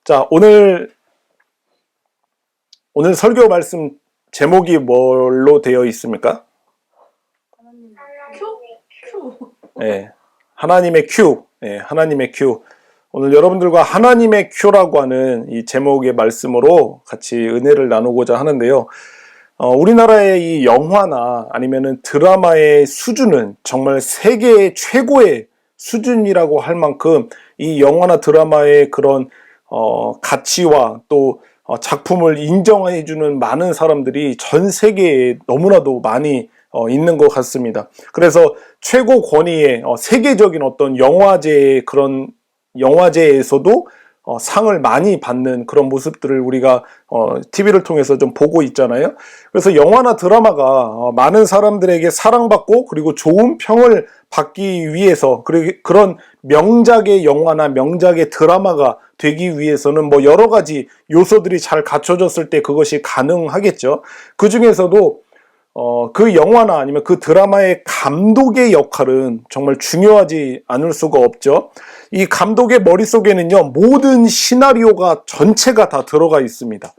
자, 오늘 설교 말씀 제목이 뭘로 되어 있습니까? 네, 하나님의 큐. 네, 하나님의 큐. 오늘 여러분들과 하나님의 큐라고 하는 이 제목의 말씀으로 같이 은혜를 나누고자 하는데요. 우리나라의 이 영화나 아니면은 드라마의 수준은 정말 세계 최고의 수준이라고 할 만큼 이 영화나 드라마의 그런 가치와 또 작품을 인정해주는 많은 사람들이 전 세계에 너무나도 많이 있는 것 같습니다. 그래서 최고 권위의 세계적인 어떤 영화제의 그런 영화제에서도 상을 많이 받는 그런 모습들을 우리가 TV를 통해서 좀 보고 있잖아요. 그래서 영화나 드라마가 많은 사람들에게 사랑받고 그리고 좋은 평을 받기 위해서 그런 명작의 영화나 명작의 드라마가 되기 위해서는 뭐 여러 가지 요소들이 잘 갖춰졌을 때 그것이 가능하겠죠. 그 중에서도 그 영화나 아니면 그 드라마의 감독의 역할은 정말 중요하지 않을 수가 없죠. 이 감독의 머릿속에는요, 모든 시나리오가 전체가 다 들어가 있습니다.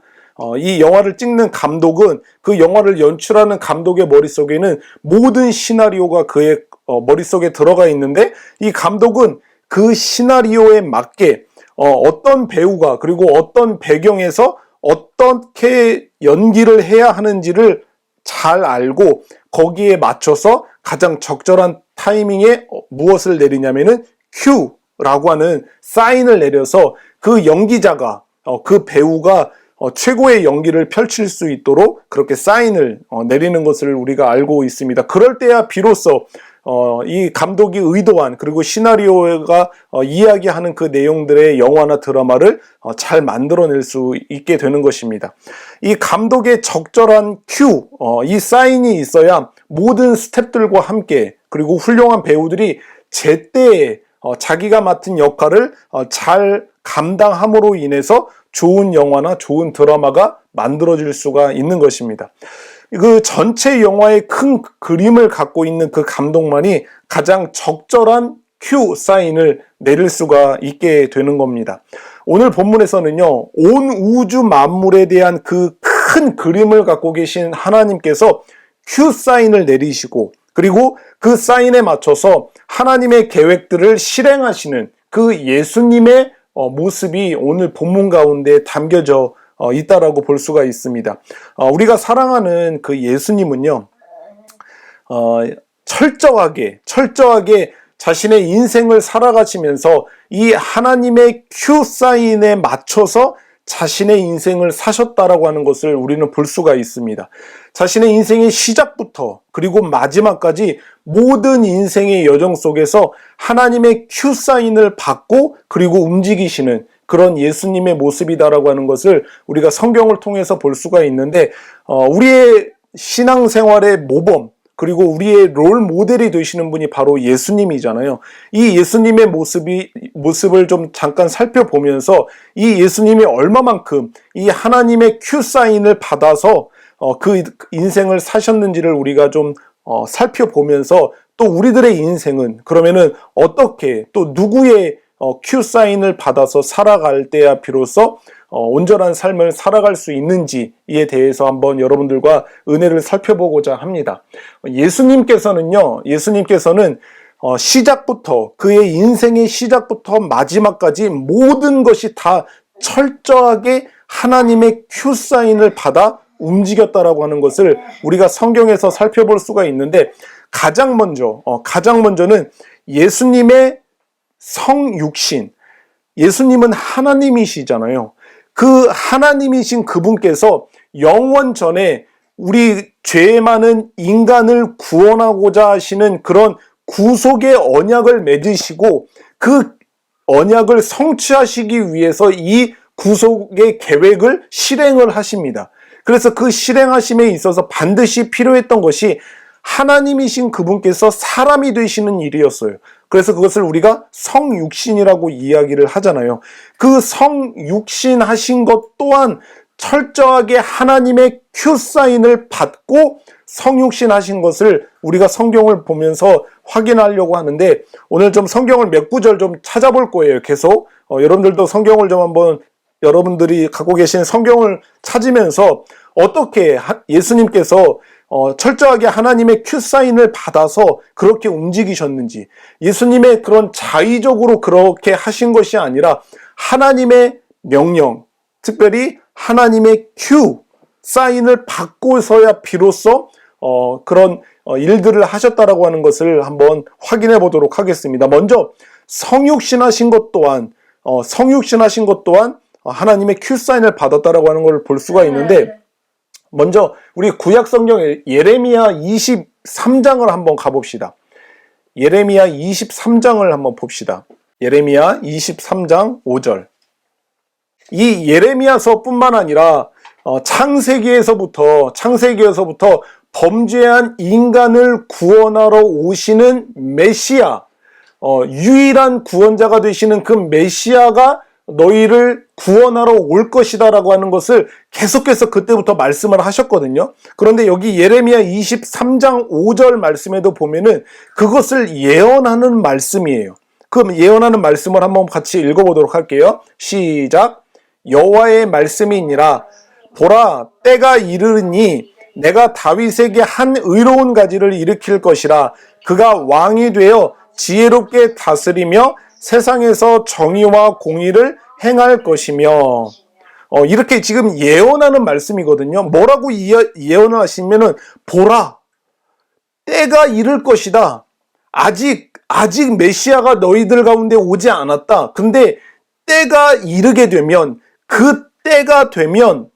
이 영화를 찍는 감독은 그 영화를 연출하는 감독의 머릿속에는 모든 시나리오가 그의 머릿속에 들어가 있는데, 이 감독은 그 시나리오에 맞게 어떤 배우가 그리고 어떤 배경에서 어떻게 연기를 해야 하는지를 잘 알고 거기에 맞춰서 가장 적절한 타이밍에 무엇을 내리냐면은 큐라고 하는 사인을 내려서 그 연기자가 그 배우가 최고의 연기를 펼칠 수 있도록 그렇게 사인을 내리는 것을 우리가 알고 있습니다. 그럴 때야 비로소 이 감독이 의도한 그리고 시나리오가 이야기하는 그 내용들의 영화나 드라마를 잘 만들어낼 수 있게 되는 것입니다. 이 감독의 적절한 큐, 이 사인이 있어야 모든 스태프들과 함께 그리고 훌륭한 배우들이 제때에 자기가 맡은 역할을 잘 감당함으로 인해서 좋은 영화나 좋은 드라마가 만들어질 수가 있는 것입니다. 그 전체 영화의 큰 그림을 갖고 있는 그 감독만이 가장 적절한 큐 사인을 내릴 수가 있게 되는 겁니다. 오늘 본문에서는요, 온 우주 만물에 대한 그 큰 그림을 갖고 계신 하나님께서 큐 사인을 내리시고 그리고 그 사인에 맞춰서 하나님의 계획들을 실행하시는 그 예수님의 모습이 오늘 본문 가운데 담겨져 있다라고 볼 수가 있습니다. 우리가 사랑하는 그 예수님은요, 철저하게 자신의 인생을 살아가시면서 이 하나님의 큐 사인에 맞춰서 자신의 인생을 사셨다라고 하는 것을 우리는 볼 수가 있습니다. 자신의 인생의 시작부터 그리고 마지막까지 모든 인생의 여정 속에서 하나님의 큐 사인을 받고 그리고 움직이시는 그런 예수님의 모습이다라고 하는 것을 우리가 성경을 통해서 볼 수가 있는데, 우리의 신앙생활의 모범 그리고 우리의 롤 모델이 되시는 분이 바로 예수님이잖아요. 이 예수님의 모습을 좀 잠깐 살펴보면서 이 예수님이 얼마만큼 이 하나님의 큐 사인을 받아서 그 인생을 사셨는지를 우리가 좀 살펴보면서 또 우리들의 인생은 그러면은 어떻게 또 누구의 큐 사인을 받아서 살아갈 때야 비로소 온전한 삶을 살아갈 수 있는지에 대해서 한번 여러분들과 은혜를 살펴보고자 합니다. 예수님께서는 시작부터 그의 인생의 시작부터 마지막까지 모든 것이 다 철저하게 하나님의 큐 사인을 받아 움직였다라고 하는 것을 우리가 성경에서 살펴볼 수가 있는데, 가장 먼저는 예수님의 성육신, 예수님은 하나님이시잖아요. 그 하나님이신 그분께서 영원 전에 우리 죄 많은 인간을 구원하고자 하시는 그런 구속의 언약을 맺으시고 그 언약을 성취하시기 위해서 이 구속의 계획을 실행을 하십니다. 그래서 그 실행하심에 있어서 반드시 필요했던 것이 하나님이신 그분께서 사람이 되시는 일이었어요. 그래서 그것을 우리가 성육신이라고 이야기를 하잖아요. 그 성육신 하신 것 또한 철저하게 하나님의 큐 사인을 받고 성육신 하신 것을 우리가 성경을 보면서 확인하려고 하는데, 오늘 좀 성경을 몇 구절 좀 찾아볼 거예요. 계속 여러분들도 성경을 좀 한번 여러분들이 갖고 계신 성경을 찾으면서 어떻게 예수님께서 철저하게 하나님의 큐사인을 받아서 그렇게 움직이셨는지, 예수님의 그런 자의적으로 그렇게 하신 것이 아니라 하나님의 명령, 특별히 하나님의 큐 사인을 받고서야 비로소 그런 일들을 하셨다라고 하는 것을 한번 확인해 보도록 하겠습니다. 먼저 성육신하신 것 또한 하나님의 큐 사인을 받았다라고 하는 걸 볼 수가 있는데, 먼저 우리 구약 성경 예레미야 23장을 한번 가봅시다. 예레미야 23장을 한번 봅시다. 예레미야 23장 5절. 이 예레미야서뿐만 아니라 창세기에서부터 범죄한 인간을 구원하러 오시는 메시아, 유일한 구원자가 되시는 그 메시아가 너희를 구원하러 올 것이다 라고 하는 것을 계속해서 그때부터 말씀을 하셨거든요. 그런데 여기 예레미야 23장 5절 말씀에도 보면은 그것을 예언하는 말씀이에요. 그럼 예언하는 말씀을 한번 같이 읽어보도록 할게요. 시작. 여호와의 말씀이니라. 보라, 때가 이르니 내가 다윗에게 한 의로운 가지를 일으킬 것이라. 그가 왕이 되어 지혜롭게 다스리며 세상에서 정의와 공의를 행할 것이며, 이렇게 지금 예언하는 말씀이거든요. 뭐라고 예언을 하시면은, 보라, 때가 이를 것이다. 아직 메시아가 너희들 가운데 오지 않았다. 근데 때가 이르게 되면, 그 때가 되면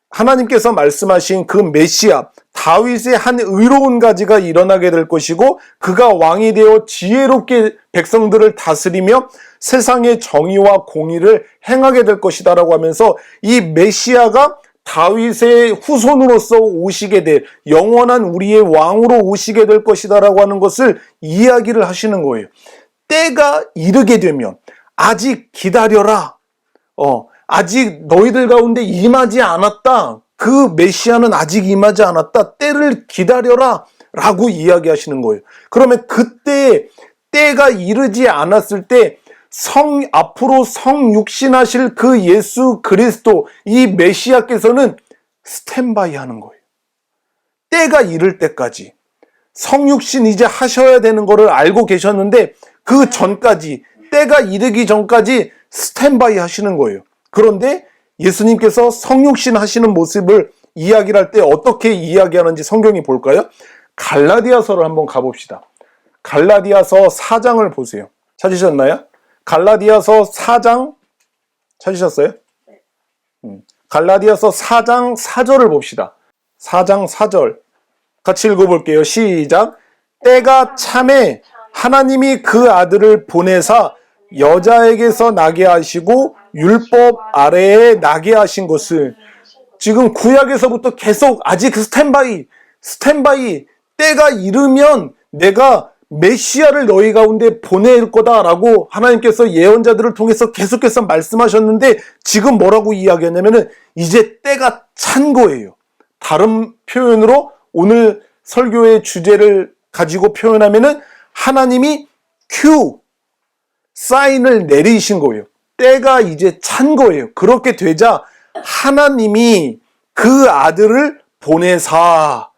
하나님께서 말씀하신 그 메시아, 다윗의 한 의로운 가지가 일어나게 될 것이고, 그가 왕이 되어 지혜롭게 백성들을 다스리며 세상의 정의와 공의를 행하게 될 것이다 라고 하면서, 이 메시아가 다윗의 후손으로서 오시게 될, 영원한 우리의 왕으로 오시게 될 것이다 라고 하는 것을 이야기를 하시는 거예요. 때가 이르게 되면, 아직 기다려라. 아직 너희들 가운데 임하지 않았다. 그 메시아는 아직 임하지 않았다. 때를 기다려라 라고 이야기하시는 거예요. 그러면 그때 때가 이르지 않았을 때 앞으로 성육신하실 그 예수 그리스도, 이 메시아께서는 스탠바이 하는 거예요. 때가 이를 때까지 성육신 이제 하셔야 되는 거를 알고 계셨는데, 그 전까지, 때가 이르기 전까지 스탠바이 하시는 거예요. 그런데 예수님께서 성육신 하시는 모습을 이야기를 할 때 어떻게 이야기하는지 성경이 볼까요? 갈라디아서를 한번 가봅시다. 갈라디아서 4장을 보세요. 찾으셨나요? 갈라디아서 4장 찾으셨어요? 갈라디아서 4장 4절을 봅시다. 4장 4절 같이 읽어볼게요. 시작. 때가 참에 하나님이 그 아들을 보내사 여자에게서 나게 하시고 율법 아래에 나게 하신 것을, 지금 구약에서부터 계속 아직 스탠바이, 때가 이르면 내가 메시아를 너희 가운데 보낼 거다라고 하나님께서 예언자들을 통해서 계속해서 말씀하셨는데, 지금 뭐라고 이야기하냐면은 이제 때가 찬 거예요. 다른 표현으로 오늘 설교의 주제를 가지고 표현하면은 하나님이 사인을 내리신 거예요. 때가 이제 찬 거예요. 그렇게 되자 하나님이 그 아들을 보내사,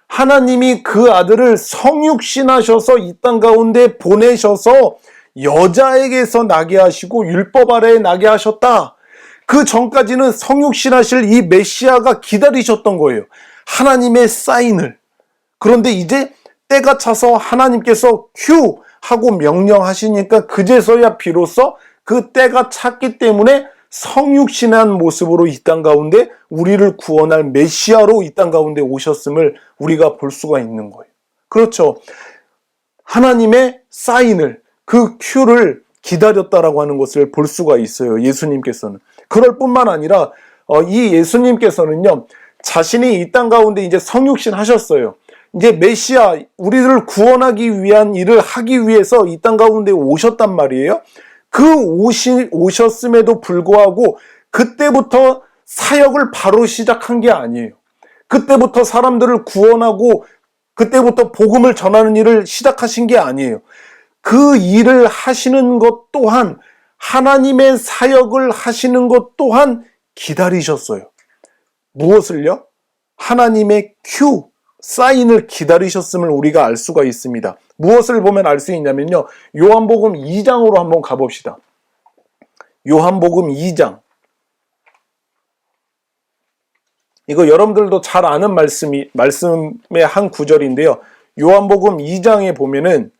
하나님이 그 아들을 성육신하셔서 이 땅 가운데 보내셔서 여자에게서 나게 하시고 율법 아래에 나게 하셨다. 그 전까지는 성육신하실 이 메시아가 기다리셨던 거예요. 하나님의 사인을. 그런데 이제 때가 차서 하나님께서 하고 명령하시니까 그제서야 비로소 그 때가 찼기 때문에 성육신한 모습으로 이 땅 가운데 우리를 구원할 메시아로 이 땅 가운데 오셨음을 우리가 볼 수가 있는 거예요. 그렇죠. 하나님의 사인을, 그 큐를 기다렸다라고 하는 것을 볼 수가 있어요. 예수님께서는. 그럴 뿐만 아니라 이 예수님께서는요, 자신이 이 땅 가운데 이제 성육신 하셨어요. 이제 메시아, 우리를 구원하기 위한 일을 하기 위해서 이 땅 가운데 오셨단 말이에요. 오셨음에도 불구하고 그때부터 사역을 바로 시작한 게 아니에요. 그때부터 사람들을 구원하고 그때부터 복음을 전하는 일을 시작하신 게 아니에요. 그 일을 하시는 것 또한 하나님의 사역을 하시는 것 또한 기다리셨어요. 무엇을요? 하나님의 큐, 사인을 기다리셨음을 우리가 알 수가 있습니다. 무엇을 보면 알 수 있냐면요. 요한복음 2장으로 한번 가봅시다. 요한복음 2장. 이거 여러분들도 잘 아는 말씀의 한 구절인데요. 요한복음 2장에 보면은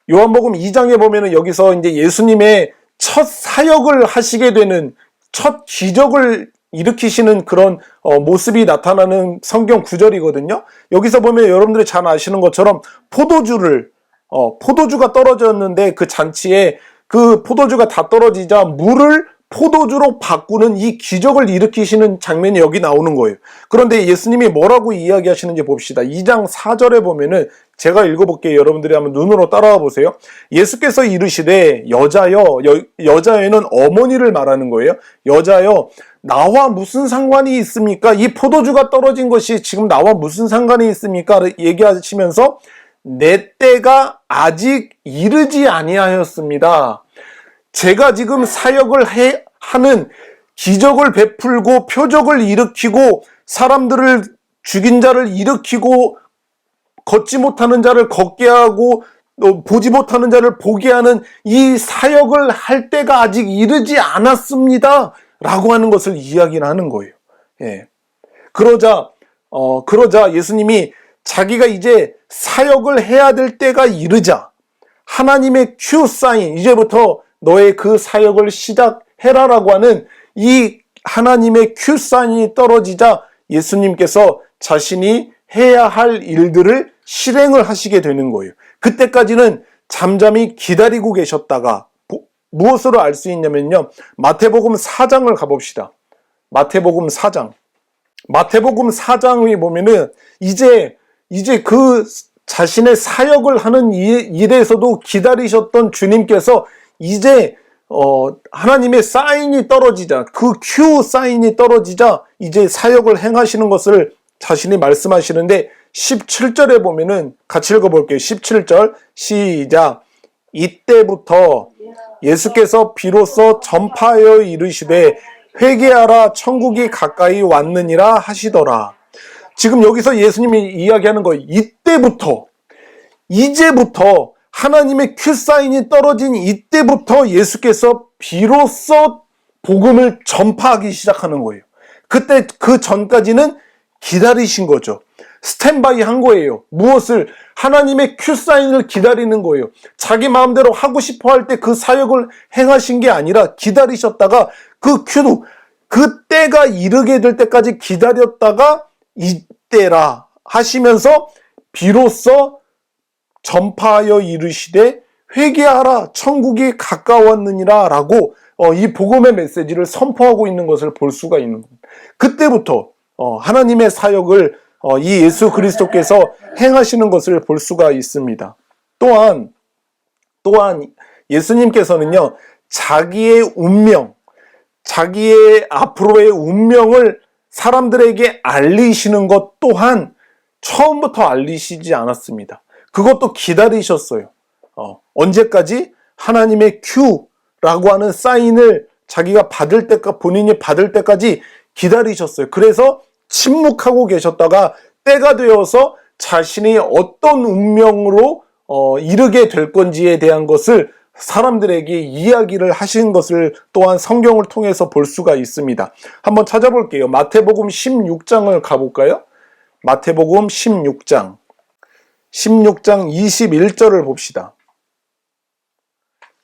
요한복음 2장에 보면은 여기서 이제 예수님의 첫 사역을 하시게 되는, 첫 기적을 일으키시는 그런 모습이 나타나는 성경 구절이거든요. 여기서 보면 여러분들이 잘 아시는 것처럼 포도주가 떨어졌는데 그 잔치에 그 포도주가 다 떨어지자 물을 포도주로 바꾸는 이 기적을 일으키시는 장면이 여기 나오는 거예요. 그런데 예수님이 뭐라고 이야기하시는지 봅시다. 2장 4절에 보면은, 제가 읽어볼게요. 여러분들이 한번 눈으로 따라와 보세요. 예수께서 이르시되 여자여는 어머니를 말하는 거예요. 여자여, 나와 무슨 상관이 있습니까? 이 포도주가 떨어진 것이 지금 나와 무슨 상관이 있습니까? 얘기하시면서 내 때가 아직 이르지 아니하였습니다. 제가 지금 사역을 하는, 기적을 베풀고 표적을 일으키고 사람들을, 죽인 자를 일으키고 걷지 못하는 자를 걷게 하고 보지 못하는 자를 보게 하는 이 사역을 할 때가 아직 이르지 않았습니다 라고 하는 것을 이야기를 하는 거예요. 예. 그러자 예수님이 자기가 이제 사역을 해야 될 때가 이르자 하나님의 큐 사인, 이제부터 너의 그 사역을 시작해라라고 하는 이 하나님의 큐 사인이 떨어지자 예수님께서 자신이 해야 할 일들을 실행을 하시게 되는 거예요. 그때까지는 잠잠히 기다리고 계셨다가 무엇으로 알 수 있냐면요. 마태복음 4장을 가봅시다. 마태복음 4장. 마태복음 4장에 보면은 이제 그 자신의 사역을 하는 일에서도 기다리셨던 주님께서 이제 하나님의 사인이 떨어지자, 그 큐 사인이 떨어지자 이제 사역을 행하시는 것을 자신이 말씀하시는데 17절에 보면은 같이 읽어볼게요. 17절 시작. 이때부터 예수께서 비로소 전파하여 이르시되 회개하라 천국이 가까이 왔느니라 하시더라. 지금 여기서 예수님이 이야기하는 거예요. 이제부터 하나님의 큐 사인이 떨어진 이때부터 예수께서 비로소 복음을 전파하기 시작하는 거예요. 그때 그 전까지는 기다리신 거죠. 스탠바이 한 거예요. 무엇을? 하나님의 큐 사인을 기다리는 거예요. 자기 마음대로 하고 싶어 할 때 그 사역을 행하신 게 아니라 기다리셨다가 그 때가 이르게 될 때까지 기다렸다가 이때라 하시면서 비로소 전파하여 이르시되 회개하라 천국이 가까웠느니라 라고 이 복음의 메시지를 선포하고 있는 것을 볼 수가 있는 겁니다. 그때부터 하나님의 사역을 이 예수 그리스도께서 행하시는 것을 볼 수가 있습니다. 또한 예수님께서는요, 자기의 운명, 자기의 앞으로의 운명을 사람들에게 알리시는 것 또한 처음부터 알리시지 않았습니다. 그것도 기다리셨어요. 언제까지? 하나님의 큐라고 하는 사인을 자기가 본인이 받을 때까지 기다리셨어요. 그래서 침묵하고 계셨다가 때가 되어서 자신이 어떤 운명으로 이르게 될 건지에 대한 것을 사람들에게 이야기를 하신 것을 또한 성경을 통해서 볼 수가 있습니다. 한번 찾아볼게요. 마태복음 16장을 가볼까요? 마태복음 16장 21절을 봅시다.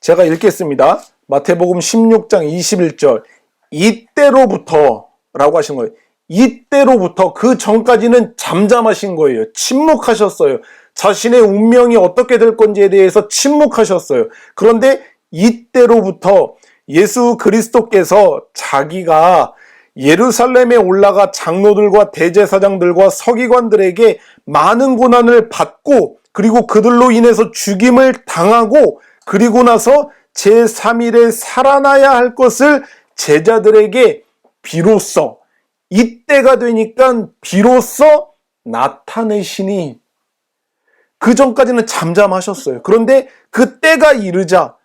제가 읽겠습니다. 마태복음 16장 21절. 이때로부터 라고 하신 거예요. 이때로부터, 그 전까지는 잠잠하신 거예요. 침묵하셨어요. 자신의 운명이 어떻게 될 건지에 대해서 침묵하셨어요. 그런데 이때로부터 예수 그리스도께서 자기가 예루살렘에 올라가 장로들과 대제사장들과 서기관들에게 많은 고난을 받고, 그리고 그들로 인해서 죽임을 당하고, 그리고 나서 제3일에 살아나야 할 것을 제자들에게 비로소, 이때가 되니까 비로소 나타내시니, 그 전까지는 잠잠하셨어요. 그런데 그때가 이르자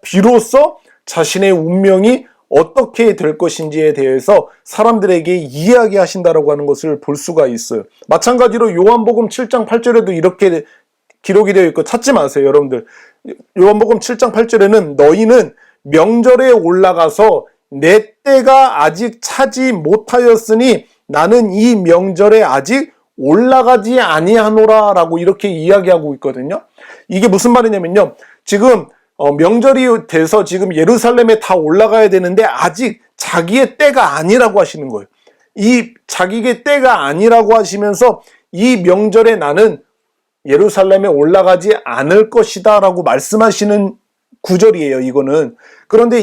비로소 자신의 운명이 어떻게 될 것인지에 대해서 사람들에게 이야기하신다라고 하는 것을 볼 수가 있어요. 마찬가지로 요한복음 7장 8절에도 이렇게 기록이 되어 있고, 찾지 마세요 여러분들. 요한복음 7장 8절에는 너희는 명절에 올라가서 내 때가 아직 차지 못하였으니 나는 이 명절에 아직 올라가지 아니하노라 라고 이렇게 이야기하고 있거든요. 이게 무슨 말이냐면요, 지금 명절이 돼서 지금 예루살렘에 다 올라가야 되는데 아직 자기의 때가 아니라고 하시는 거예요. 이 자기의 때가 아니라고 하시면서 이 명절에 나는 예루살렘에 올라가지 않을 것이다 라고 말씀하시는 구절이에요, 이거는. 그런데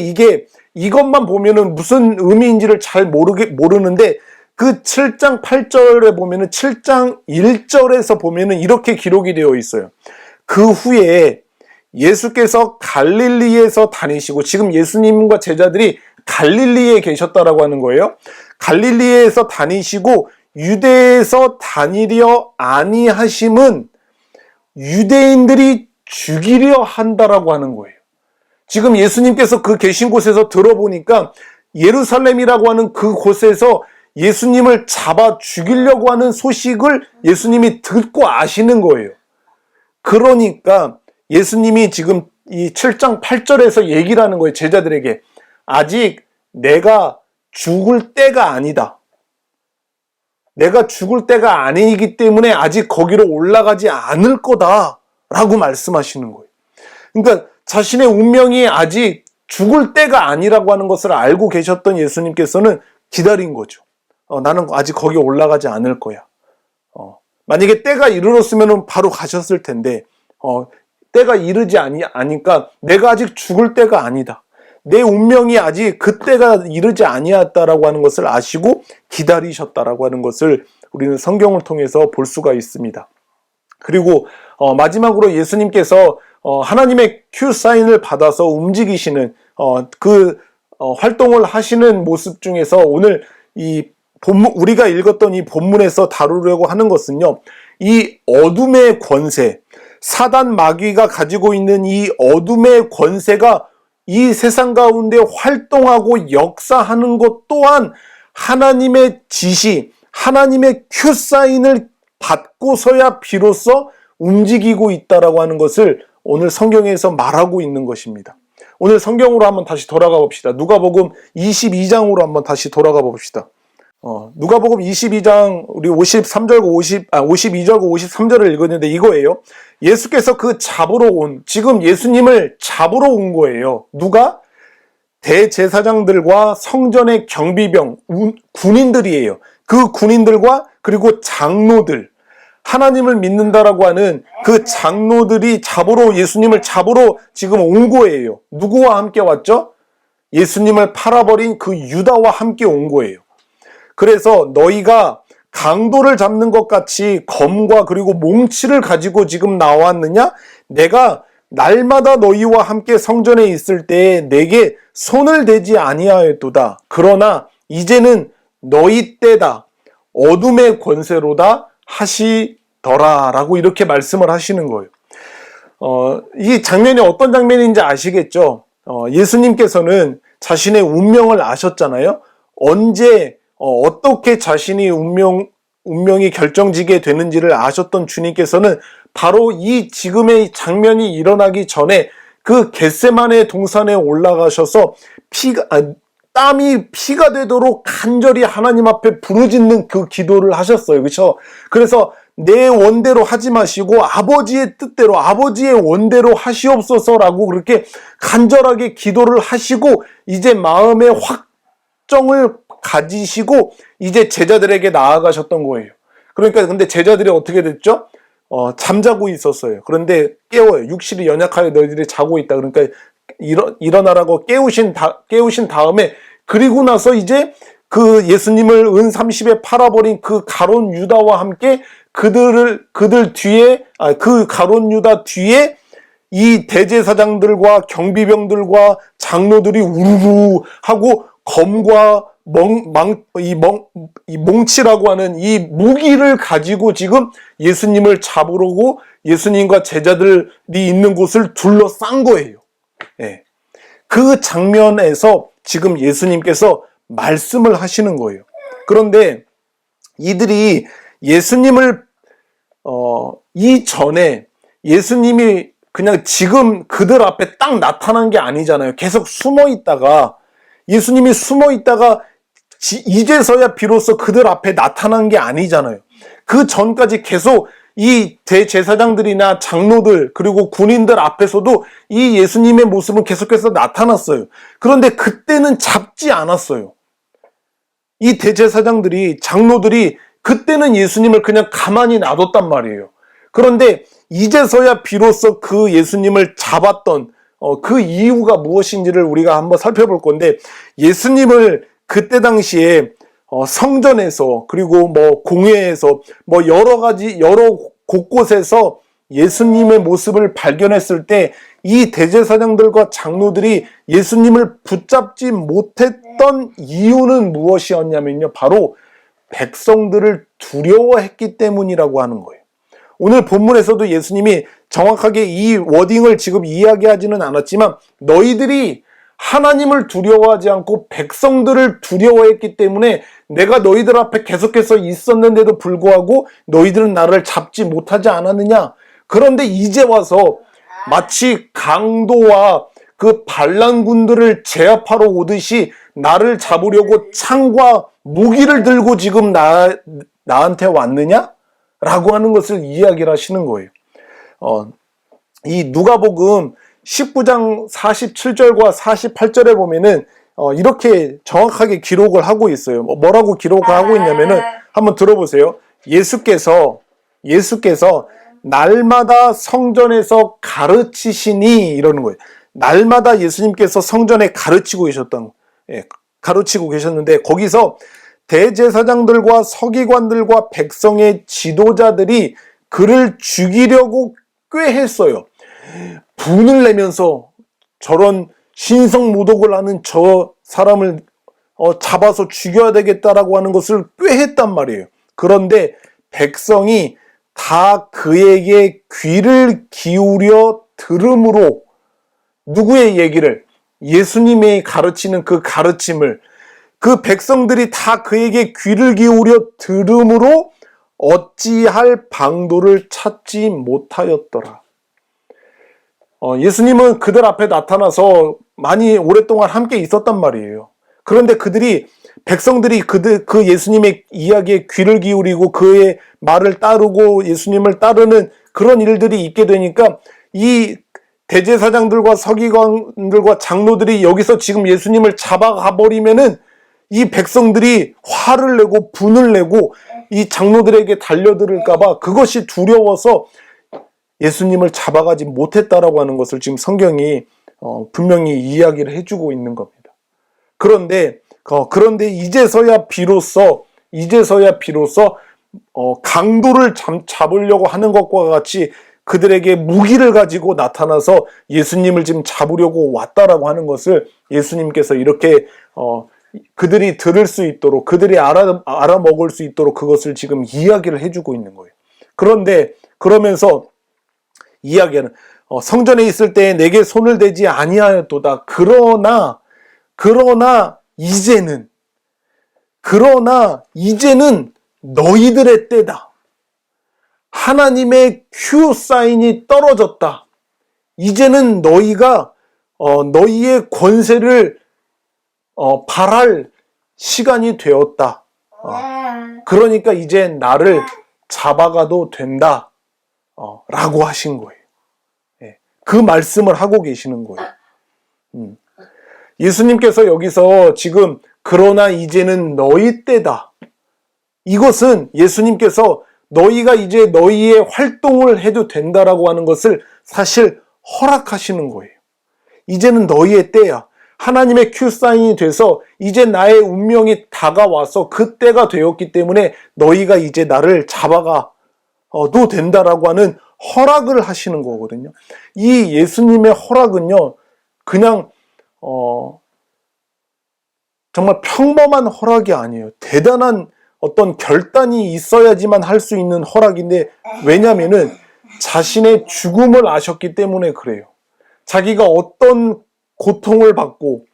이것만 보면은 무슨 의미인지를 잘 모르는데, 그 7장 8절에 보면은 7장 1절에서 보면은 이렇게 기록이 되어 있어요. 그 후에 예수께서 갈릴리에서 다니시고, 지금 예수님과 제자들이 갈릴리에 계셨다라고 하는 거예요. 갈릴리에서 다니시고 유대에서 다니려 아니하심은 유대인들이 죽이려 한다라고 하는 거예요. 지금 예수님께서 그 계신 곳에서 들어보니까 예루살렘이라고 하는 그 곳에서 예수님을 잡아 죽이려고 하는 소식을 예수님이 듣고 아시는 거예요. 그러니까 예수님이 지금 이 7장 8절에서 얘기를 하는 거예요. 제자들에게 아직 내가 죽을 때가 아니다. 내가 죽을 때가 아니기 때문에 아직 거기로 올라가지 않을 거다라고 말씀하시는 거예요. 그러니까 자신의 운명이 아직 죽을 때가 아니라고 하는 것을 알고 계셨던 예수님께서는 기다린 거죠. 나는 아직 거기 올라가지 않을 거야. 만약에 때가 이르렀으면 바로 가셨을 텐데 때가 이르지 아니까 내가 아직 죽을 때가 아니다. 내 운명이 아직 그때가 이르지 아니었다라고 하는 것을 아시고 기다리셨다라고 하는 것을 우리는 성경을 통해서 볼 수가 있습니다. 그리고 마지막으로 예수님께서 하나님의 큐 사인을 받아서 움직이시는 활동을 하시는 모습 중에서 오늘 이 본문, 우리가 읽었던 이 본문에서 다루려고 하는 것은요, 이 어둠의 권세, 사단 마귀가 가지고 있는 이 어둠의 권세가 이 세상 가운데 활동하고 역사하는 것 또한 하나님의 지시, 하나님의 큐 사인을 받고서야 비로소 움직이고 있다라고 하는 것을 오늘 성경에서 말하고 있는 것입니다. 오늘 성경으로 한번 다시 돌아가 봅시다. 누가복음 22장으로 한번 다시 돌아가 봅시다. 누가복음 22장 우리 52절과 53절을 읽었는데 이거예요. 예수께서 지금 예수님을 잡으러 온 거예요. 누가? 대제사장들과 성전의 경비병, 군인들이에요. 그 군인들과 그리고 장로들, 하나님을 믿는다라고 하는 그 장로들이 예수님을 잡으러 지금 온 거예요. 누구와 함께 왔죠? 예수님을 팔아버린 그 유다와 함께 온 거예요. 그래서 너희가 강도를 잡는 것 같이 검과 그리고 몽치를 가지고 지금 나왔느냐? 내가 날마다 너희와 함께 성전에 있을 때에 내게 손을 대지 아니하였도다. 그러나 이제는 너희 때다. 어둠의 권세로다 하시더라 라고 이렇게 말씀을 하시는 거예요. 이 장면이 어떤 장면인지 아시겠죠? 예수님께서는 자신의 운명을 아셨잖아요. 언제 어떻게 자신이 운명이 결정지게 되는지를 아셨던 주님께서는 바로 이 지금의 장면이 일어나기 전에 그 겟세마네 동산에 올라가셔서 땀이 피가 되도록 간절히 하나님 앞에 부르짖는 그 기도를 하셨어요. 그렇죠? 그래서 내 원대로 하지 마시고 아버지의 뜻대로, 아버지의 원대로 하시옵소서라고 그렇게 간절하게 기도를 하시고 이제 마음의 확정을 가지시고 이제 제자들에게 나아가셨던 거예요. 그러니까 근데 제자들이 어떻게 됐죠? 잠자고 있었어요. 그런데 깨워요. 육실이 연약하여 너희들이 자고 있다. 그러니까 일어나라고 깨우신 다음에, 그리고 나서 이제 그 예수님을 은 30에 팔아버린 그 가룟 유다와 함께 그들 뒤에, 그 가룟 유다 뒤에 이 대제사장들과 경비병들과 장로들이 우르르 하고 검과 이 몽치라고 하는 이 무기를 가지고 지금 예수님을 잡으려고 예수님과 제자들이 있는 곳을 둘러싼 거예요. 예. 그 장면에서 지금 예수님께서 말씀을 하시는 거예요. 그런데 이들이 예수님을 이전에 예수님이 그냥 지금 그들 앞에 딱 나타난 게 아니잖아요. 계속 숨어 있다가 예수님이 숨어 있다가 이제서야 비로소 그들 앞에 나타난 게 아니잖아요. 그 전까지 계속 이 대제사장들이나 장로들 그리고 군인들 앞에서도 이 예수님의 모습은 계속해서 나타났어요. 그런데 그때는 잡지 않았어요. 이 대제사장들이 장로들이 그때는 예수님을 그냥 가만히 놔뒀단 말이에요. 그런데 이제서야 비로소 그 예수님을 잡았던 그 이유가 무엇인지를 우리가 한번 살펴볼 건데, 예수님을 그때 당시에 성전에서 그리고 뭐 공회에서 뭐 여러 곳곳에서 예수님의 모습을 발견했을 때 이 대제사장들과 장로들이 예수님을 붙잡지 못했던 이유는 무엇이었냐면요, 바로 백성들을 두려워했기 때문이라고 하는 거예요. 오늘 본문에서도 예수님이 정확하게 이 워딩을 지금 이야기하지는 않았지만, 너희들이 하나님을 두려워하지 않고 백성들을 두려워했기 때문에 내가 너희들 앞에 계속해서 있었는데도 불구하고 너희들은 나를 잡지 못하지 않았느냐. 그런데 이제 와서 마치 강도와 그 반란군들을 제압하러 오듯이 나를 잡으려고 창과 무기를 들고 지금 나한테 왔느냐? 라고 하는 것을 이야기를 하시는 거예요. 이 누가복음 19장 47절과 48절에 보면은 이렇게 정확하게 기록을 하고 있어요. 뭐라고 기록을 하고 있냐면은 한번 들어보세요. 예수께서 날마다 성전에서 가르치시니, 이러는 거예요. 날마다 예수님께서 성전에 가르치고 계셨는데 거기서 대제사장들과 서기관들과 백성의 지도자들이 그를 죽이려고 꾀했어요. 분을 내면서 저런 신성모독을 하는 저 사람을 잡아서 죽여야 되겠다라고 하는 것을 꾀했단 말이에요. 그런데 백성이 다 그에게 귀를 기울여 들음으로, 누구의 얘기를? 예수님이 가르치는 그 가르침을 그 백성들이 다 그에게 귀를 기울여 들음으로 어찌할 방도를 찾지 못하였더라. 예수님은 그들 앞에 나타나서 많이 오랫동안 함께 있었단 말이에요. 그런데 백성들이 그 예수님의 이야기에 귀를 기울이고 그의 말을 따르고 예수님을 따르는 그런 일들이 있게 되니까 이 대제사장들과 서기관들과 장로들이 여기서 지금 예수님을 잡아가 버리면은 이 백성들이 화를 내고 분을 내고 이 장로들에게 달려들을까봐 그것이 두려워서 예수님을 잡아가지 못했다라고 하는 것을 지금 성경이 분명히 이야기를 해주고 있는 겁니다. 그런데 이제서야 비로소 강도를 잡으려고 하는 것과 같이 그들에게 무기를 가지고 나타나서 예수님을 지금 잡으려고 왔다라고 하는 것을 예수님께서 이렇게 그들이 들을 수 있도록, 그들이 알아먹을 수 있도록 그것을 지금 이야기를 해주고 있는 거예요. 그런데 그러면서 이야기하는, 성전에 있을 때 내게 손을 대지 아니하였도다. 그러나 이제는 너희들의 때다. 하나님의 큐 사인이 떨어졌다. 이제는 너희가 너희의 권세를 발할 시간이 되었다. 그러니까 이제 나를 잡아가도 된다. 라고 하신 거예요. 그 말씀을 하고 계시는 거예요. 예수님께서 여기서 지금 그러나 이제는 너희 때다. 이것은 예수님께서 너희가 이제 너희의 활동을 해도 된다라고 하는 것을 사실 허락하시는 거예요. 이제는 너희의 때야. 하나님의 큐사인이 돼서 이제 나의 운명이 다가와서 그 때가 되었기 때문에 너희가 이제 나를 잡아가도 된다라고 하는 허락을 하시는 거거든요. 이 예수님의 허락은요, 그냥 정말 평범한 허락이 아니에요. 대단한 어떤 결단이 있어야지만 할 수 있는 허락인데, 왜냐면은 자신의 죽음을 아셨기 때문에 그래요. 자기가 어떤 고통을 받고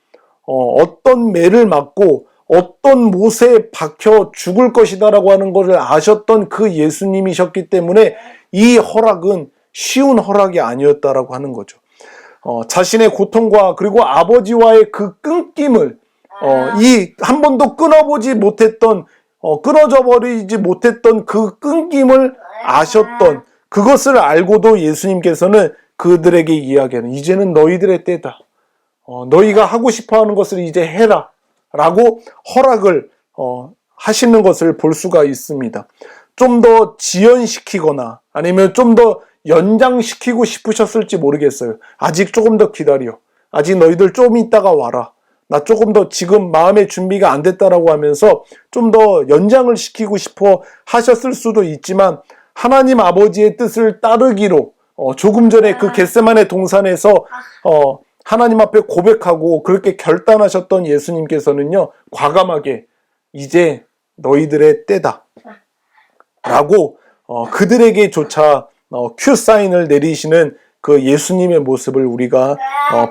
어떤 매를 맞고 어떤 못에 박혀 죽을 것이다 라고 하는 것을 아셨던 그 예수님이셨기 때문에 이 허락은 쉬운 허락이 아니었다라고 하는 거죠. 자신의 고통과 그리고 아버지와의 그 끊김을 이 한 번도 끊어보지 못했던 끊어져 버리지 못했던 그 끊김을 아셨던, 그것을 알고도 예수님께서는 그들에게 이야기하는, 이제는 너희들의 때다. 너희가 하고 싶어하는 것을 이제 해라 라고 허락을 하시는 것을 볼 수가 있습니다. 좀 더 지연시키거나 아니면 좀 더 연장시키고 싶으셨을지 모르겠어요. 아직 조금 더 기다려. 아직 너희들 좀 있다가 와라. 나 조금 더 지금 마음의 준비가 안 됐다라고 하면서 좀 더 연장을 시키고 싶어 하셨을 수도 있지만, 하나님 아버지의 뜻을 따르기로 조금 전에 그 겟세마네 동산에서 하나님 앞에 고백하고 그렇게 결단하셨던 예수님께서는요, 과감하게 이제 너희들의 때다 라고 그들에게조차 큐 사인을 내리시는 그 예수님의 모습을 우리가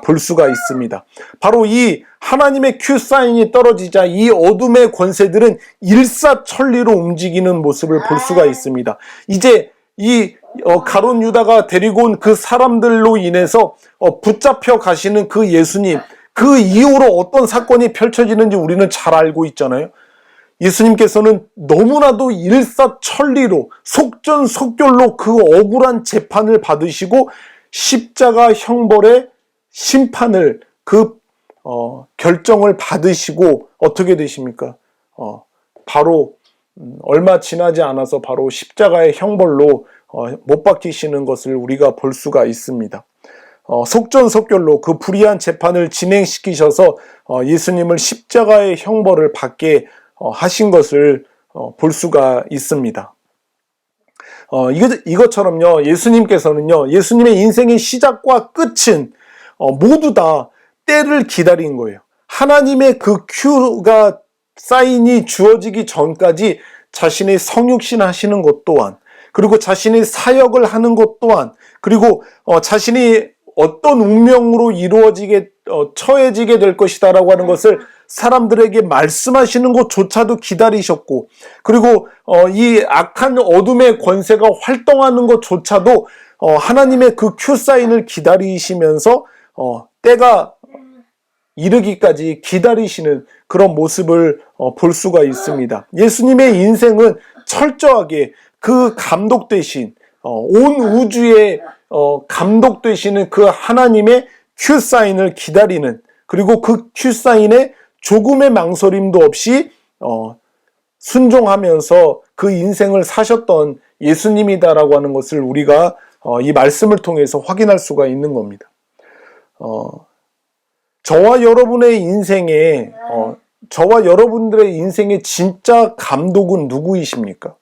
볼 수가 있습니다. 바로 이 하나님의 큐 사인이 떨어지자 이 어둠의 권세들은 일사천리로 움직이는 모습을 볼 수가 있습니다. 이제 이 가룟 유다가 데리고 온 그 사람들로 인해서 붙잡혀 가시는 그 예수님, 그 이후로 어떤 사건이 펼쳐지는지 우리는 잘 알고 있잖아요. 예수님께서는 너무나도 일사천리로 속전속결로 그 억울한 재판을 받으시고 십자가 형벌의 심판을 결정을 받으시고 어떻게 되십니까? 바로 얼마 지나지 않아서 바로 십자가의 형벌로 못 박히시는 것을 우리가 볼 수가 있습니다. 속전속결로 그 불의한 재판을 진행시키셔서 예수님을 십자가의 형벌을 받게 하신 것을 볼 수가 있습니다. 이것처럼요, 예수님께서는요, 예수님의 인생의 시작과 끝은 모두 다 때를 기다린 거예요. 하나님의 그 큐가 사인이 주어지기 전까지 자신의 성육신 하시는 것 또한, 그리고 자신의 사역을 하는 것 또한, 그리고 자신이 어떤 운명으로 처해지게 될 것이다라고 하는 것을 사람들에게 말씀하시는 것조차도 기다리셨고, 그리고 이 악한 어둠의 권세가 활동하는 것조차도 하나님의 그 큐 사인을 기다리시면서 때가 이르기까지 기다리시는 그런 모습을 볼 수가 있습니다. 예수님의 인생은 철저하게 그 감독되신 온 우주의 감독되시는 그 하나님의 큐 사인을 기다리는, 그리고 그 큐 사인에 조금의 망설임도 없이 순종하면서 그 인생을 사셨던 예수님이다라고 하는 것을 우리가 이 말씀을 통해서 확인할 수가 있는 겁니다. 저와 여러분의 인생에 저와 여러분들의 인생의 진짜 감독은 누구이십니까?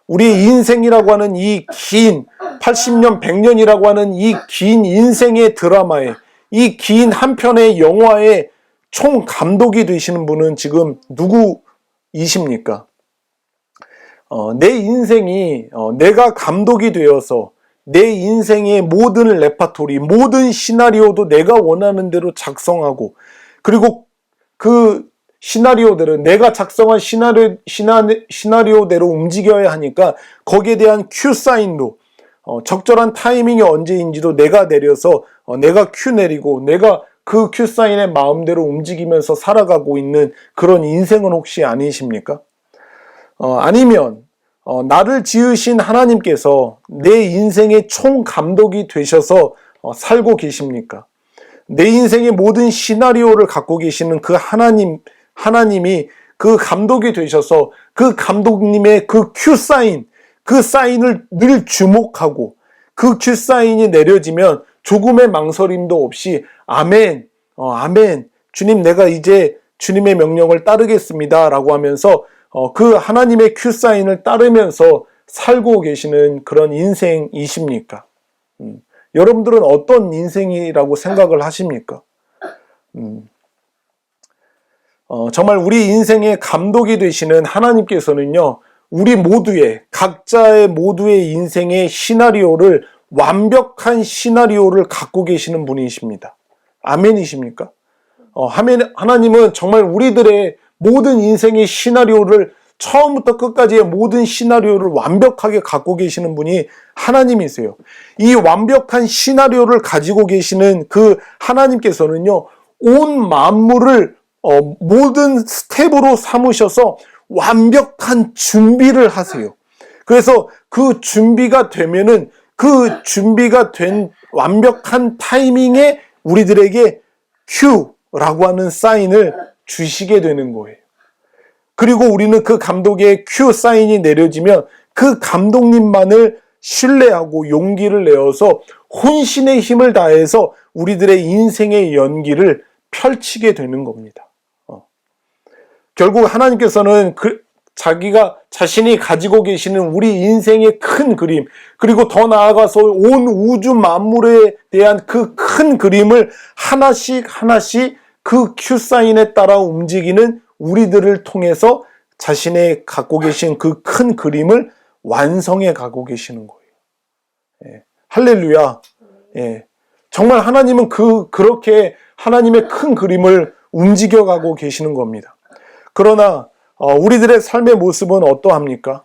우리의 인생이라고 하는 이 긴 80년, 100년이라고 하는 이 긴 인생의 드라마에, 이 긴 한 편의 영화의 총 감독이 되시는 분은 지금 누구이십니까? 내 인생이 내가 감독이 되어서 내 인생의 모든 레파토리, 모든 시나리오도 내가 원하는 대로 작성하고, 그리고 그 시나리오들은 내가 작성한 시나리오대로 움직여야 하니까 거기에 대한 큐 사인도 적절한 타이밍이 언제인지도 내가 내려서 내가 큐 내리고 내가 그 큐 사인의 마음대로 움직이면서 살아가고 있는 그런 인생은 혹시 아니십니까? 아니면 나를 지으신 하나님께서 내 인생의 총 감독이 되셔서 살고 계십니까? 내 인생의 모든 시나리오를 갖고 계시는 그 하나님이 그 감독이 되셔서 그 감독님의 그 큐 사인, 그 사인을 늘 주목하고 그 큐 사인이 내려지면 조금의 망설임도 없이 아멘, 아멘, 주님 내가 이제 주님의 명령을 따르겠습니다 라고 하면서 그 하나님의 큐 사인을 따르면서 살고 계시는 그런 인생이십니까? 여러분들은 어떤 인생이라고 생각을 하십니까? 정말 우리 인생의 감독이 되시는 하나님께서는요, 우리 모두의, 각자의 모두의 인생의 시나리오를, 완벽한 시나리오를 갖고 계시는 분이십니다. 아멘이십니까? 하나님은 정말 우리들의 모든 인생의 시나리오를, 처음부터 끝까지의 모든 시나리오를 완벽하게 갖고 계시는 분이 하나님이세요. 이 완벽한 시나리오를 가지고 계시는 그 하나님께서는요, 온 만물을 모든 스텝으로 삼으셔서 완벽한 준비를 하세요. 그래서 그 준비가 되면은 그 준비가 된 완벽한 타이밍에 우리들에게 큐라고 하는 사인을 주시게 되는 거예요. 그리고 우리는 그 감독의 큐 사인이 내려지면 그 감독님만을 신뢰하고 용기를 내어서 혼신의 힘을 다해서 우리들의 인생의 연기를 펼치게 되는 겁니다. 결국 하나님께서는 자신이 가지고 계시는 우리 인생의 큰 그림, 그리고 더 나아가서 온 우주 만물에 대한 그 큰 그림을 하나씩 그 큐 사인에 따라 움직이는 우리들을 통해서 자신의 갖고 계신 그 큰 그림을 완성해 가고 계시는 거예요. 할렐루야. 정말 하나님은 그렇게 하나님의 큰 그림을 움직여가고 계시는 겁니다. 그러나 우리들의 삶의 모습은 어떠합니까?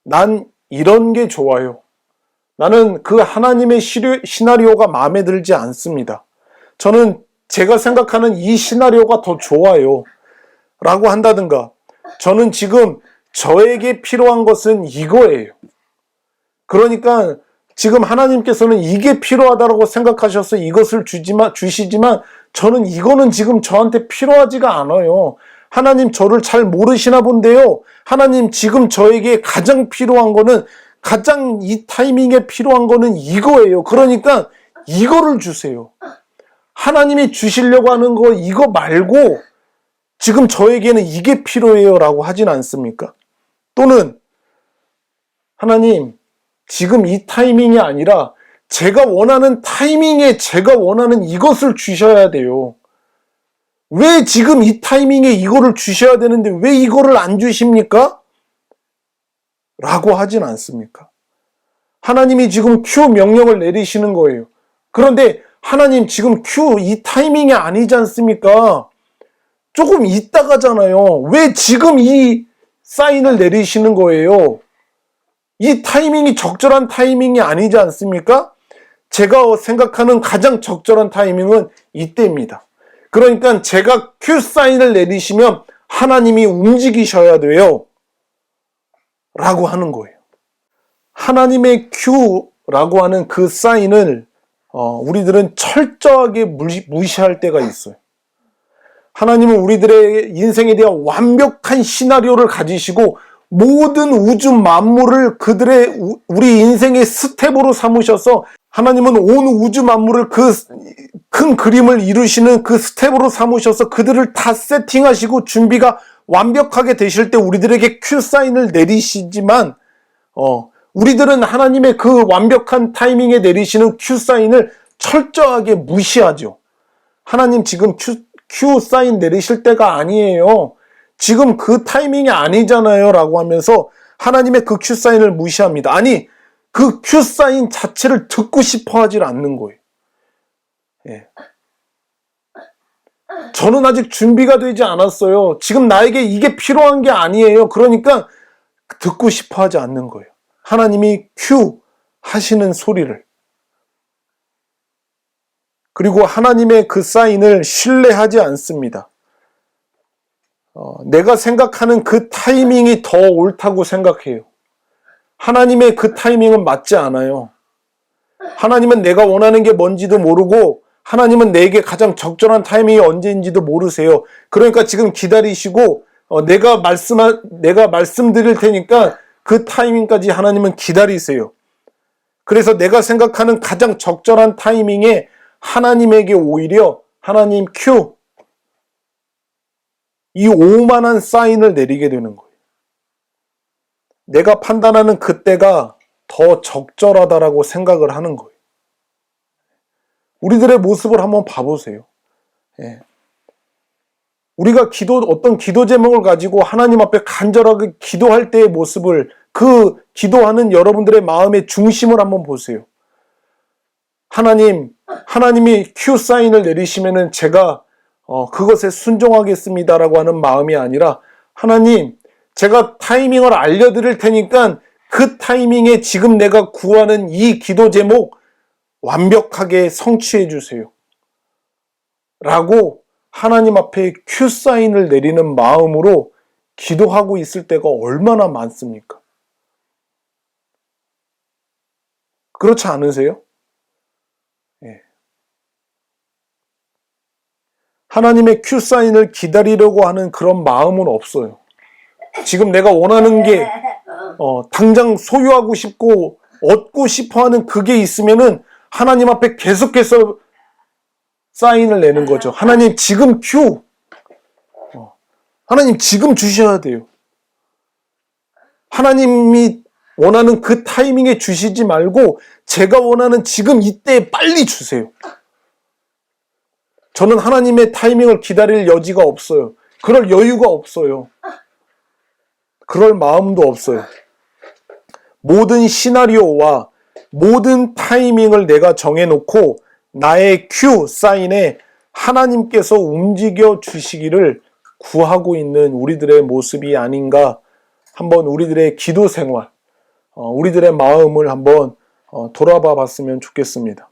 난 이런 게 좋아요. 나는 그 하나님의 시나리오가 마음에 들지 않습니다. 저는 제가 생각하는 이 시나리오가 더 좋아요. 라고 한다든가, 저는 지금 저에게 필요한 것은 이거예요. 그러니까 지금 하나님께서는 이게 필요하다고 생각하셔서 이것을 주시지만 저는 이거는 지금 저한테 필요하지가 않아요. 하나님 저를 잘 모르시나 본데요. 하나님 지금 저에게 가장 필요한 거는, 가장 이 타이밍에 필요한 거는 이거예요. 그러니까 이거를 주세요. 하나님이 주시려고 하는 거 이거 말고 지금 저에게는 이게 필요해요 라고 하진 않습니까? 또는 하나님 지금 이 타이밍이 아니라 제가 원하는 타이밍에 제가 원하는 이것을 주셔야 돼요. 왜 지금 이 타이밍에 이거를 주셔야 되는데 왜 이거를 안 주십니까? 라고 하진 않습니까? 하나님이 지금 큐 명령을 내리시는 거예요. 그런데 하나님 지금 큐 이 타이밍이 아니지 않습니까? 조금 있다가잖아요. 왜 지금 이 사인을 내리시는 거예요? 이 타이밍이 적절한 타이밍이 아니지 않습니까? 제가 생각하는 가장 적절한 타이밍은 이때입니다. 그러니까 제가 큐 사인을 내리시면 하나님이 움직이셔야 돼요. 라고 하는 거예요. 하나님의 큐라고 하는 그 사인을 우리들은 철저하게 무시할 때가 있어요. 하나님은 우리들의 인생에 대한 완벽한 시나리오를 가지시고 모든 우주 만물을 우리 인생의 스텝으로 삼으셔서, 하나님은 온 우주 만물을 그 큰 그림을 이루시는 그 스텝으로 삼으셔서 그들을 다 세팅하시고 준비가 완벽하게 되실 때 우리들에게 큐 사인을 내리시지만, 우리들은 하나님의 그 완벽한 타이밍에 내리시는 큐 사인을 철저하게 무시하죠. 하나님 지금 큐 사인 내리실 때가 아니에요. 지금 그 타이밍이 아니잖아요. 라고 하면서 하나님의 그 큐 사인을 무시합니다. 아니, 그 큐 사인 자체를 듣고 싶어 하질 않는 거예요. 저는 아직 준비가 되지 않았어요. 지금 나에게 이게 필요한 게 아니에요. 그러니까 듣고 싶어 하지 않는 거예요. 하나님이 큐 하시는 소리를. 그리고 하나님의 그 사인을 신뢰하지 않습니다. 내가 생각하는 그 타이밍이 더 옳다고 생각해요. 하나님의 그 타이밍은 맞지 않아요. 하나님은 내가 원하는 게 뭔지도 모르고, 하나님은 내게 가장 적절한 타이밍이 언제인지도 모르세요. 그러니까 지금 기다리시고, 내가 말씀드릴 테니까 그 타이밍까지 하나님은 기다리세요. 그래서 내가 생각하는 가장 적절한 타이밍에 하나님에게 오히려 하나님 큐, 이 오만한 사인을 내리게 되는 거예요. 내가 판단하는 그때가 더 적절하다라고 생각을 하는 거예요. 우리들의 모습을 한번 봐보세요. 우리가 어떤 기도 제목을 가지고 하나님 앞에 간절하게 기도할 때의 모습을, 그 기도하는 여러분들의 마음의 중심을 한번 보세요. 하나님이 큐 사인을 내리시면은 제가 그것에 순종하겠습니다라고 하는 마음이 아니라, 하나님, 제가 타이밍을 알려드릴 테니까 그 타이밍에 지금 내가 구하는 이 기도 제목 완벽하게 성취해 주세요 라고 하나님 앞에 큐 사인을 내리는 마음으로 기도하고 있을 때가 얼마나 많습니까? 그렇지 않으세요? 예. 하나님의 큐 사인을 기다리려고 하는 그런 마음은 없어요. 지금 내가 원하는 게 당장 소유하고 싶고 얻고 싶어 하는 그게 있으면은 하나님 앞에 계속해서 사인을 내는 거죠. 하나님 지금 큐! 하나님 지금 주셔야 돼요. 하나님이 원하는 그 타이밍에 주시지 말고 제가 원하는 지금 이때에 빨리 주세요. 저는 하나님의 타이밍을 기다릴 여지가 없어요. 그럴 여유가 없어요. 그럴 마음도 없어요. 모든 시나리오와 모든 타이밍을 내가 정해놓고 나의 큐 사인에 하나님께서 움직여 주시기를 구하고 있는 우리들의 모습이 아닌가, 한번 우리들의 기도 생활, 우리들의 마음을 한번 돌아봐 봤으면 좋겠습니다.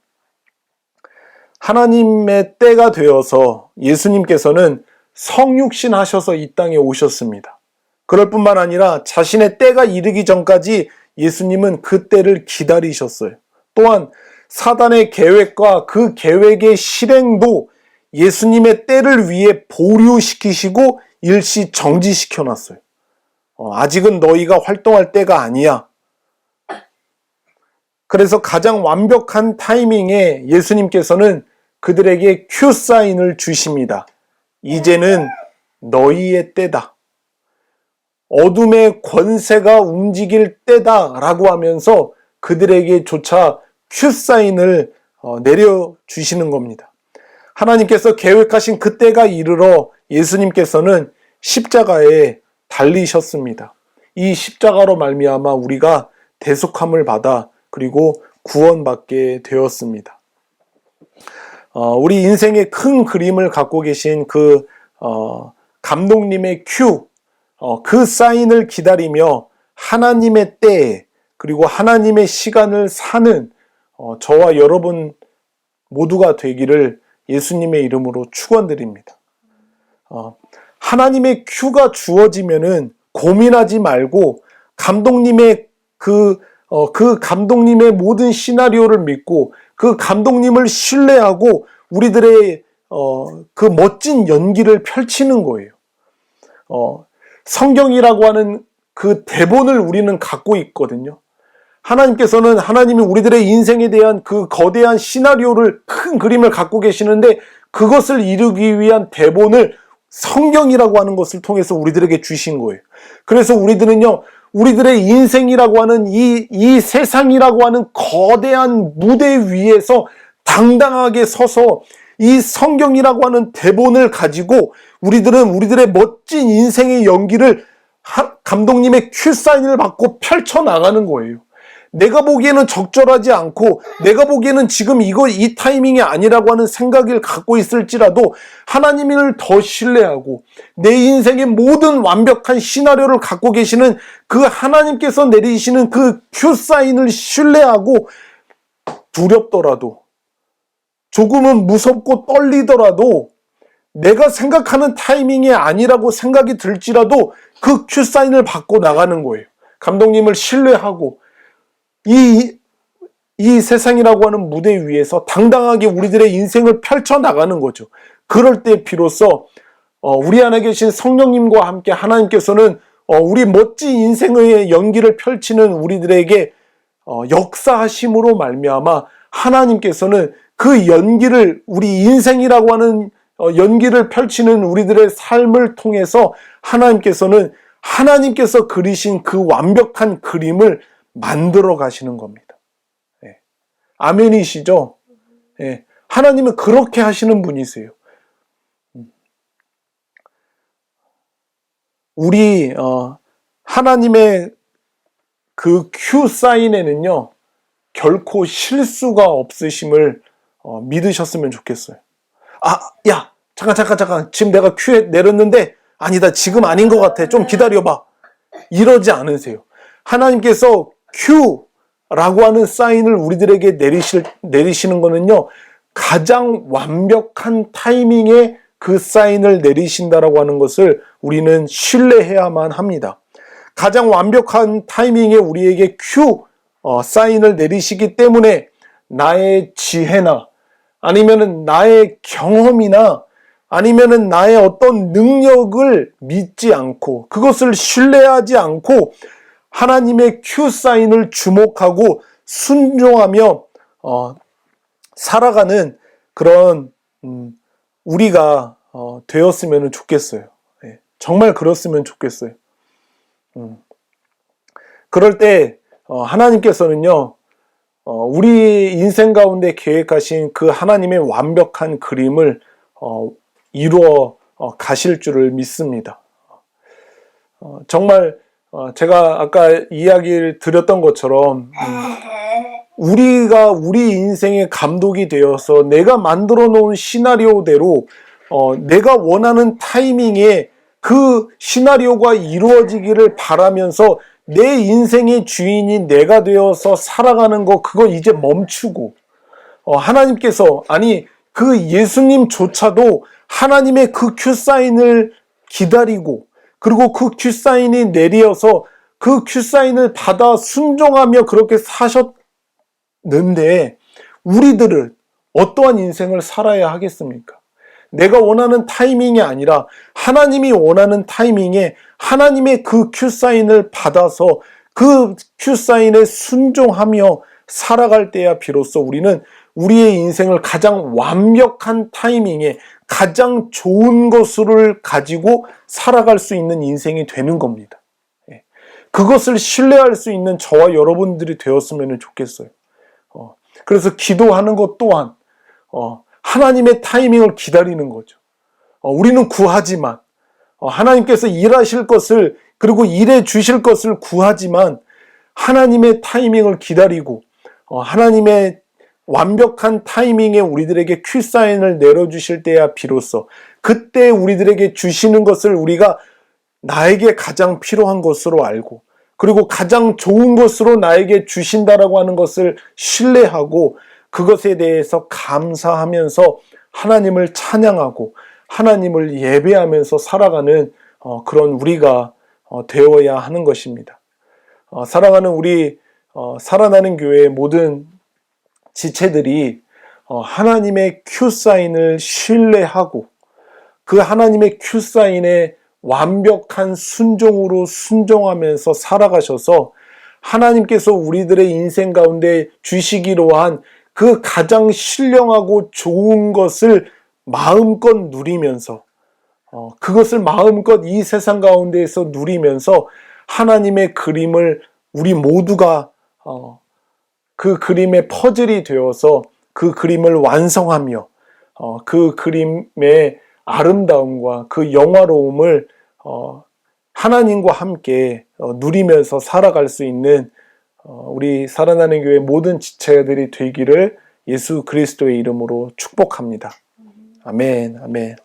하나님의 때가 되어서 예수님께서는 성육신 하셔서 이 땅에 오셨습니다. 그럴 뿐만 아니라 자신의 때가 이르기 전까지 예수님은 그 때를 기다리셨어요. 또한 사단의 계획과 그 계획의 실행도 예수님의 때를 위해 보류시키시고 일시 정지시켜 놨어요. 아직은 너희가 활동할 때가 아니야. 그래서 가장 완벽한 타이밍에 예수님께서는 그들에게 큐 사인을 주십니다. 이제는 너희의 때다. 어둠의 권세가 움직일 때다라고 하면서 그들에게조차 큐 사인을 내려주시는 겁니다. 하나님께서 계획하신 그 때가 이르러 예수님께서는 십자가에 달리셨습니다. 이 십자가로 말미암아 우리가 대속함을 받아 그리고 구원받게 되었습니다. 우리 인생의 큰 그림을 갖고 계신 그 감독님의 큐, 그 사인을 기다리며 하나님의 때에 그리고 하나님의 시간을 사는 저와 여러분 모두가 되기를 예수님의 이름으로 축원드립니다. 하나님의 큐가 주어지면은 고민하지 말고 감독님의 그 감독님의 모든 시나리오를 믿고 그 감독님을 신뢰하고 우리들의 그 멋진 연기를 펼치는 거예요. 성경이라고 하는 그 대본을 우리는 갖고 있거든요. 하나님이 우리들의 인생에 대한 그 거대한 시나리오를, 큰 그림을 갖고 계시는데 그것을 이루기 위한 대본을 성경이라고 하는 것을 통해서 우리들에게 주신 거예요. 그래서 우리들은요, 우리들의 인생이라고 하는 이 세상이라고 하는 거대한 무대 위에서 당당하게 서서 이 성경이라고 하는 대본을 가지고 우리들은 우리들의 멋진 인생의 연기를 감독님의 큐사인을 받고 펼쳐나가는 거예요. 내가 보기에는 적절하지 않고 내가 보기에는 지금 이 타이밍이 아니라고 하는 생각을 갖고 있을지라도 하나님을 더 신뢰하고 내 인생의 모든 완벽한 시나리오를 갖고 계시는 그 하나님께서 내리시는 그 큐사인을 신뢰하고 두렵더라도 조금은 무섭고 떨리더라도 내가 생각하는 타이밍이 아니라고 생각이 들지라도 그 큐사인을 받고 나가는 거예요. 감독님을 신뢰하고 이 세상이라고 하는 무대 위에서 당당하게 우리들의 인생을 펼쳐나가는 거죠. 그럴 때 비로소 우리 안에 계신 성령님과 함께 하나님께서는 우리 멋진 인생의 연기를 펼치는 우리들에게 역사하심으로 말미암아 하나님께서는 그 연기를, 우리 인생이라고 하는 연기를 펼치는 우리들의 삶을 통해서 하나님께서 그리신 그 완벽한 그림을 만들어 가시는 겁니다. 예. 아멘이시죠? 예. 하나님은 그렇게 하시는 분이세요. 우리 하나님의 그 큐 사인에는요 결코 실수가 없으심을 믿으셨으면 좋겠어요. 야, 잠깐. 지금 내가 큐에 내렸는데 아니다, 지금 아닌 것 같아. 좀 기다려봐. 이러지 않으세요. 하나님께서 큐라고 하는 사인을 우리들에게 내리시는 거는요, 가장 완벽한 타이밍에 그 사인을 내리신다라고 하는 것을 우리는 신뢰해야만 합니다. 가장 완벽한 타이밍에 우리에게 사인을 내리시기 때문에 나의 지혜나 아니면은 나의 경험이나 아니면은 나의 어떤 능력을 믿지 않고 그것을 신뢰하지 않고 하나님의 사인을 주목하고 순종하며 살아가는 그런 우리가 되었으면 좋겠어요. 정말 그렇으면 좋겠어요. 그럴 때 하나님께서는요 우리 인생 가운데 계획하신 그 하나님의 완벽한 그림을 이루어 가실 줄을 믿습니다. 정말 제가 아까 이야기를 드렸던 것처럼 우리가 우리 인생의 감독이 되어서 내가 만들어 놓은 시나리오대로 내가 원하는 타이밍에 그 시나리오가 이루어지기를 바라면서 내 인생의 주인이 내가 되어서 살아가는 거 그거 이제 멈추고 하나님께서 그 예수님조차도 하나님의 그 큐사인을 기다리고 그리고 그 큐사인이 내려서 그 큐사인을 받아 순종하며 그렇게 사셨는데 우리들은 어떠한 인생을 살아야 하겠습니까? 내가 원하는 타이밍이 아니라 하나님이 원하는 타이밍에 하나님의 그 큐사인을 받아서 그 큐사인에 순종하며 살아갈 때야 비로소 우리는 우리의 인생을 가장 완벽한 타이밍에 가장 좋은 것을 가지고 살아갈 수 있는 인생이 되는 겁니다. 그것을 신뢰할 수 있는 저와 여러분들이 되었으면 좋겠어요. 그래서 기도하는 것 또한 하나님의 타이밍을 기다리는 거죠. 우리는 구하지만 하나님께서 일하실 것을 그리고 일해 주실 것을 구하지만 하나님의 타이밍을 기다리고 하나님의 완벽한 타이밍에 우리들에게 큐사인을 내려주실 때야 비로소 그때 우리들에게 주시는 것을 우리가 나에게 가장 필요한 것으로 알고 그리고 가장 좋은 것으로 나에게 주신다라고 하는 것을 신뢰하고 그것에 대해서 감사하면서 하나님을 찬양하고 하나님을 예배하면서 살아가는 그런 우리가 되어야 하는 것입니다. 사랑하는 우리 살아나는 교회의 모든 지체들이 하나님의 큐사인을 신뢰하고 그 하나님의 큐사인에 완벽한 순종으로 순종하면서 살아가셔서 하나님께서 우리들의 인생 가운데 주시기로 한 그 가장 신령하고 좋은 것을 마음껏 누리면서 그것을 마음껏 이 세상 가운데에서 누리면서 하나님의 그림을 우리 모두가 그 그림의 퍼즐이 되어서 그 그림을 완성하며 그 그림의 아름다움과 그 영화로움을 하나님과 함께 누리면서 살아갈 수 있는 우리 살아나는 교회 모든 지체들이 되기를 예수 그리스도의 이름으로 축복합니다. 아멘, 아멘.